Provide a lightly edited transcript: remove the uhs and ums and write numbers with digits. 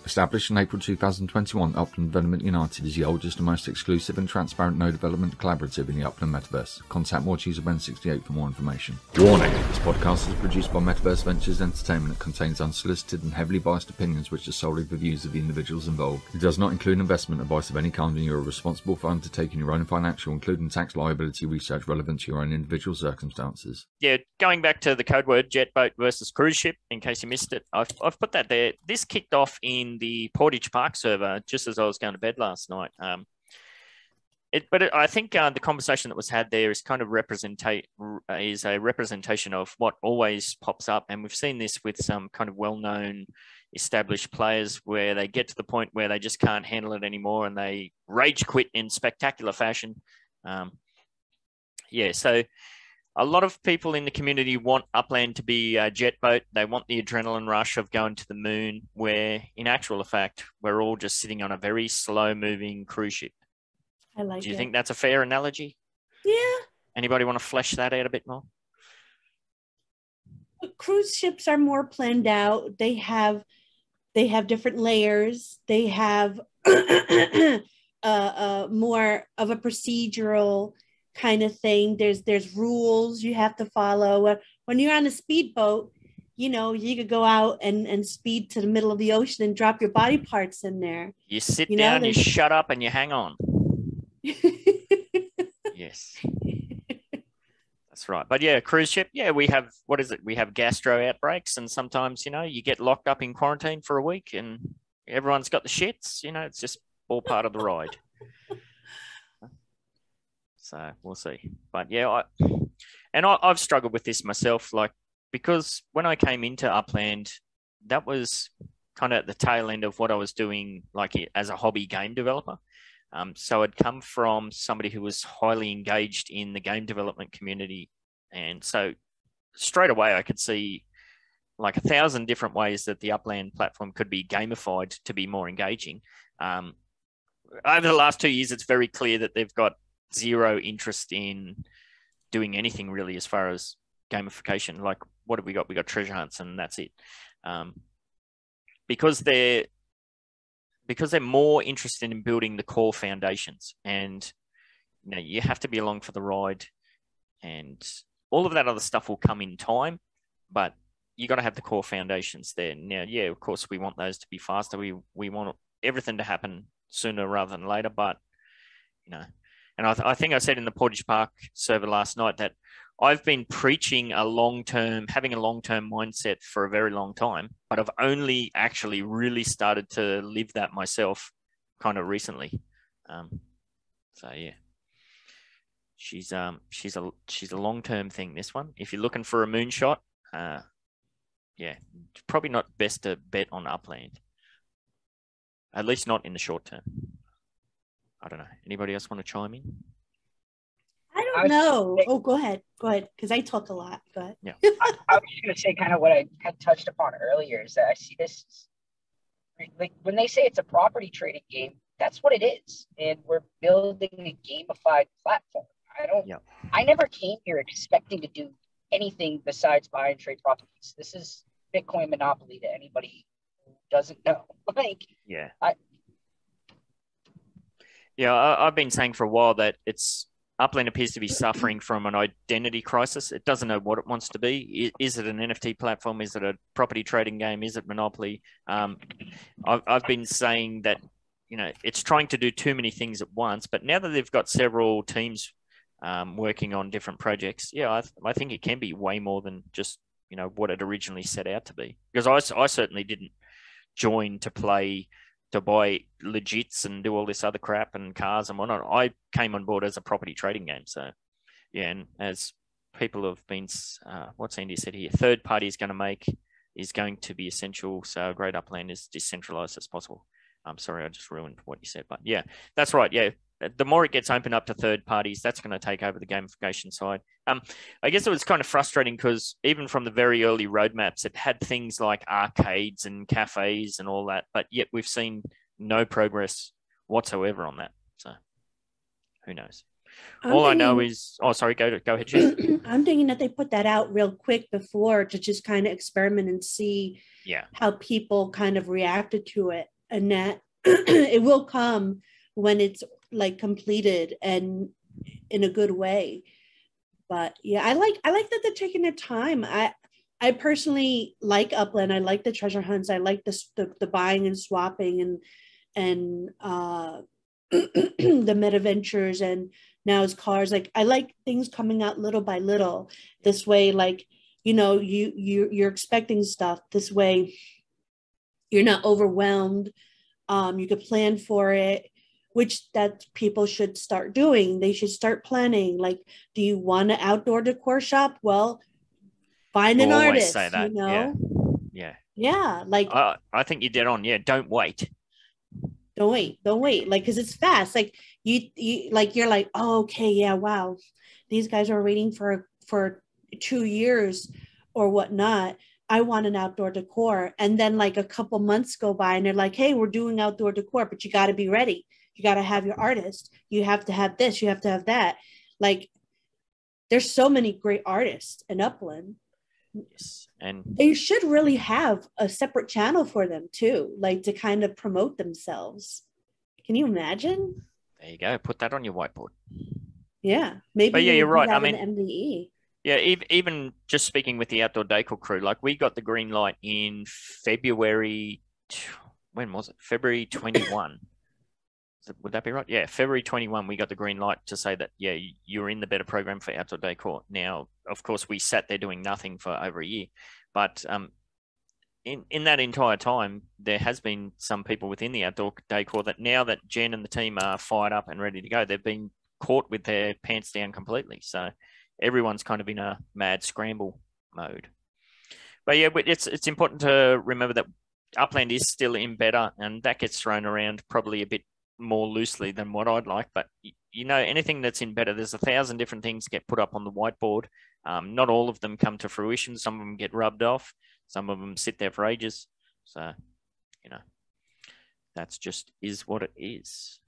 Established in April 2021, Upland Development United is the oldest and most exclusive and transparent no development collaborative in the Upland Metaverse. Contact Morecheese at 68 for more information. Warning! This podcast is produced by Metaverse Ventures Entertainment and contains unsolicited and heavily biased opinions which are solely the views of the individuals involved. It does not include investment advice of any kind, and you are responsible for undertaking your own financial, including tax liability research relevant to your own individual circumstances. Yeah, going back to the code word jet boat versus cruise ship, in case you missed it, I've put that there. This kicked off in the Portage Park server just as I was going to bed last night. I think the conversation that was had there is kind of a representation of what always pops up, and we've seen this with some kind of well-known established players where they get to the point where they just can't handle it anymore and they rage quit in spectacular fashion. So a lot of people in the community want Upland to be a jet boat. They want the adrenaline rush of going to the moon, where in actual fact, we're all just sitting on a very slow moving cruise ship. I like it. Do you think that's a fair analogy? Yeah. Anybody want to flesh that out a bit more? Cruise ships are more planned out. They have different layers. They have more of a procedural kind of thing. There's rules you have to follow. When you're on a speedboat, you could go out and speed to the middle of the ocean and drop your body parts in there. You sit down, you shut up, and you hang on. Yes. That's right. But yeah, cruise ship, we have, we have gastro outbreaks, and sometimes, you get locked up in quarantine for a week and everyone's got the shits, it's just all part of the ride. So we'll see. But yeah, I've struggled with this myself, because when I came into Upland, that was kind of at the tail end of what I was doing, as a hobby game developer. So I'd come from somebody who was highly engaged in the game development community. And so straight away, I could see 1,000 different ways that the Upland platform could be gamified to be more engaging. Over the last 2 years, it's very clear that they've got zero interest in doing anything really as far as gamification. What have we got? We got treasure hunts and that's it. Because they're more interested in building the core foundations, and you have to be along for the ride, and all of that other stuff will come in time, but you got to have the core foundations there. Now, of course, we want those to be faster. We want everything to happen sooner rather than later, but and I think I said in the Portage Park server last night that I've been preaching having a long-term mindset for a very long time, but I've only actually really started to live that myself kind of recently. She's a long-term thing, this one. If you're looking for a moonshot, probably not best to bet on Upland. At least not in the short term. I don't know. Anybody else want to chime in? I don't know. Oh, go ahead, because I talk a lot. Go ahead. Yeah. I was just going to say kind of what I had touched upon earlier is that I see this, when they say it's a property trading game, that's what it is. And we're building a gamified platform. I never came here expecting to do anything besides buy and trade properties. This is Bitcoin monopoly to anybody who doesn't know. I've been saying for a while that Upland appears to be suffering from an identity crisis. It doesn't know what it wants to be. Is it an NFT platform? Is it a property trading game? Is it Monopoly? I've been saying that, it's trying to do too many things at once, but now that they've got several teams working on different projects, I think it can be way more than just, what it originally set out to be. Because I certainly didn't join to buy legits and do all this other crap and cars and whatnot. I came on board as a property trading game. So, and as people have been, what's Andy said here, third party is going to be essential. So great Upland is decentralized as possible. I'm sorry, I just ruined what you said, but that's right. Yeah. The more it gets opened up to third parties, that's going to take over the gamification side. I guess it was kind of frustrating because even from the very early roadmaps, it had things like arcades and cafes and all that, but yet we've seen no progress whatsoever on that. So who knows? I know is, sorry, go ahead, Jess. I'm thinking that they put that out real quick before to just kind of experiment and see how people kind of reacted to it. and that it will come when it's like completed and in a good way. But yeah, I like that they're taking their time. I personally like Upland. I like the treasure hunts. I like the buying and swapping and the meta ventures, and now it's cars. Like I like things coming out little by little. This way, like, you know, you're expecting stuff. This way you're not overwhelmed. You could plan for it, which that people should start doing. They should start planning. Like, do you want an outdoor decor shop? Well, find an artist, say that. You know? Yeah. Like, I think you're dead on. Yeah. Don't wait. Don't wait. Like, cause it's fast. Like you like, you're like, oh, okay. Yeah. Wow. These guys are waiting for 2 years or whatnot. I want an outdoor decor. And then like a couple months go by and they're like, hey, we're doing outdoor decor, but you got to be ready. You got to have your artist. You have to have this. You have to have that. Like, there's so many great artists in Upland. Yes. And they should really have a separate channel for them too, like to kind of promote themselves. Can you imagine? There you go. Put that on your whiteboard. Yeah. Maybe. But yeah, you're right. I mean, MDE. Yeah, even just speaking with the outdoor decor crew, like we got the green light in February. When was it? February 21. Would that be right? Yeah, February 21, we got the green light to say that, yeah, you're in the better program for outdoor decor. Now, of course, we sat there doing nothing for over a year. But in that entire time, there has been some people within the outdoor decor that now that Jen and the team are fired up and ready to go, they've been caught with their pants down completely. So everyone's kind of in a mad scramble mode. But yeah, it's important to remember that Upland is still in beta, and that gets thrown around probably a bit more loosely than what I'd like. But you know, anything that's in beta, there's 1,000 different things get put up on the whiteboard. Not all of them come to fruition. Some of them get rubbed off. Some of them sit there for ages. So, you know, that's just is what it is.